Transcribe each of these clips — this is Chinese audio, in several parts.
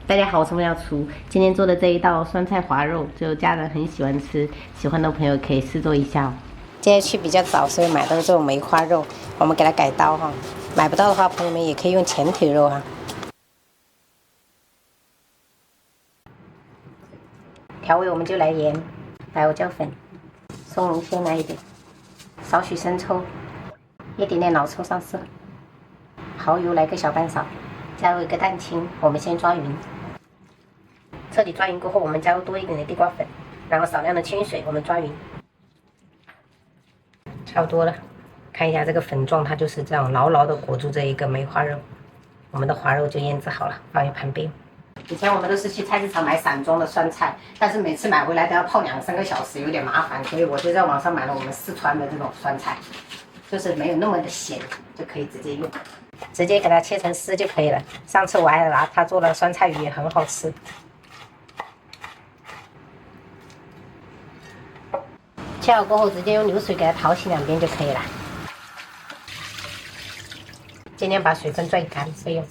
大家好，我是廖厨。今天做的这一道酸菜滑肉，就家人很喜欢吃，喜欢的朋友可以试做一下哦。今天去比较早，所以买到这种梅花肉，我们给它改刀哈。买不到的话，朋友们也可以用前腿肉哈。调味我们就来盐、白胡椒粉、松茸先来一点，少许生抽，一点点老抽上色，蚝油来个小半勺，加入一个蛋清，我们先抓匀。彻底抓匀过后，我们加入多一点的地瓜粉，然后少量的清水，我们抓匀。差不多了，看一下这个粉状，它就是这样牢牢的裹住这一个梅花肉。我们的滑肉就腌制好了，放一旁边。以前我们都是去菜市场买散装的酸菜，但是每次买回来都要泡2、3个小时，有点麻烦，所以我就在网上买了我们四川的这种酸菜，就是没有那么的咸，就可以直接用，直接给它切成丝就可以了。上次我还拿它做了酸菜鱼，也很好吃。切好过后，直接用流水给它淘洗2遍就可以了。尽量把水分拽干再用。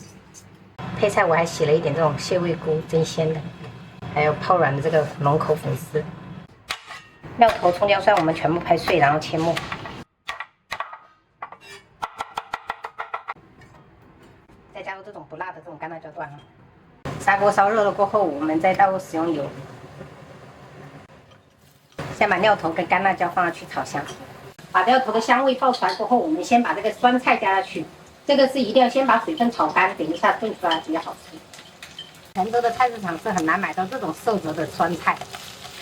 配菜我还洗了一点这种蟹味菇，真鲜的，还有泡软的这个龙口粉丝。料头、葱姜蒜我们全部拍碎，然后切末。再加入这种不辣的这种干辣椒段。砂锅烧热了过后，我们再倒入食用油。先把料头跟干辣椒放下去炒香，把料头的香味爆出来过后，我们先把这个酸菜加下去。这个是一定要先把水分炒干，等一下炖出来比较好吃。泉州的菜市场是很难买到这种瘦折的酸菜，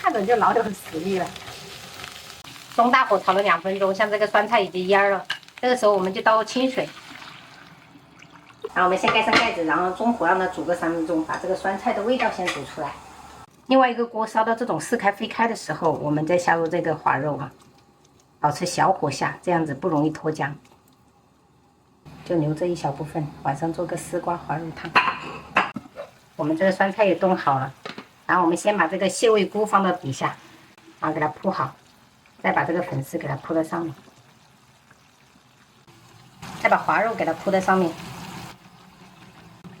看着就老有实力了。中大火炒了2分钟，像这个酸菜已经蔫了，这个时候我们就倒入清水，然后我们先盖上盖子，然后中火让它煮个3分钟，把这个酸菜的味道先煮出来。另外一个锅烧到这种似开非开的时候，我们再下入这个滑肉啊，保持小火下，这样子不容易脱浆。就留这一小部分，晚上做个丝瓜滑肉汤。我们这个酸菜也炖好了，然后我们先把这个蟹味菇放到底下，然后给它铺好，再把这个粉丝给它铺在上面，再把滑肉给它铺在上面。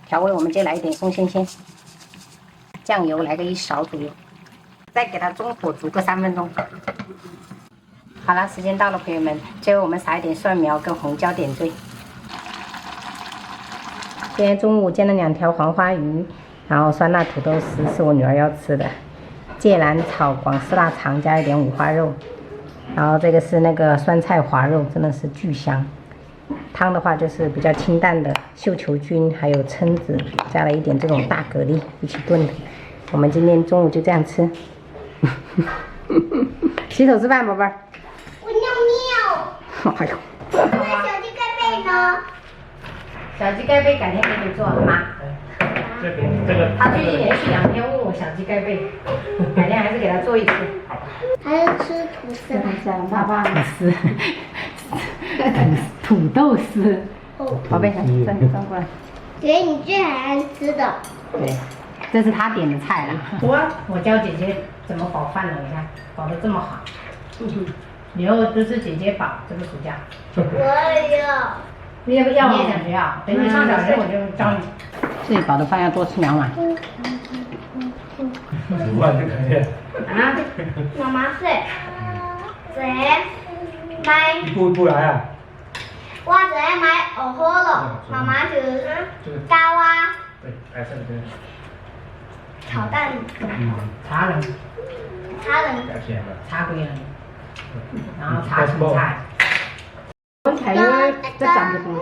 调味我们就来一点松鲜鲜。酱油来个1勺左右，再给它中火煮个3分钟。好了，时间到了，朋友们，最后我们撒一点蒜苗跟红椒点缀。今天中午煎了2条黄花鱼，然后酸辣土豆丝是我女儿要吃的，芥蓝炒广式腊肠加一点五花肉，然后这个是那个酸菜滑肉，真的是巨香。汤的话就是比较清淡的绣球菌，还有蛏子，加了一点这种大蛤蜊一起炖的。我们今天中午就这样吃。洗手吃饭，宝贝儿。我尿尿。哎呦。那小鸡盖被呢？小鸡盖被改天给你做好吗？这个。他最近连续2天问我小鸡盖被，改天还是给他做一次。还是吃吐司吧？爸爸的丝。土豆丝。哦，宝贝，转过来。给你最爱吃的。对，这是他点的菜了。我教姐姐怎么煲饭了，你看煲得这么好。以后都是姐姐煲，这个暑假。我也要。你也想学啊？等你上小学我就教你。自己煲的饭要多吃2碗。5碗就可以了。啊？妈妈睡。買一步一步来啊！我就係買可樂，媽媽就加蛙对，来这边。炒蛋，茶仁，改写了。茶桂仁，然後茶芹菜。盆菜因為這長不出來。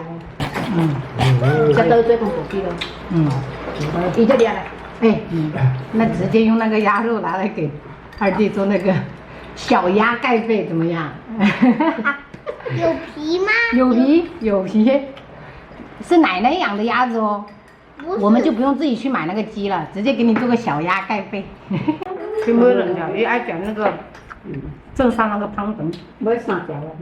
這都最後補的。你這裡來。那直接用那個鴨肉拿來給2弟做那個小鴨蓋被怎麼樣？有皮嗎？有皮，是奶奶養的鴨子哦。我們就不用自己去買那個雞了，直接給你做個小鴨蓋被。就沒人了，你愛講那個正上那個湯粉，沒啥講了。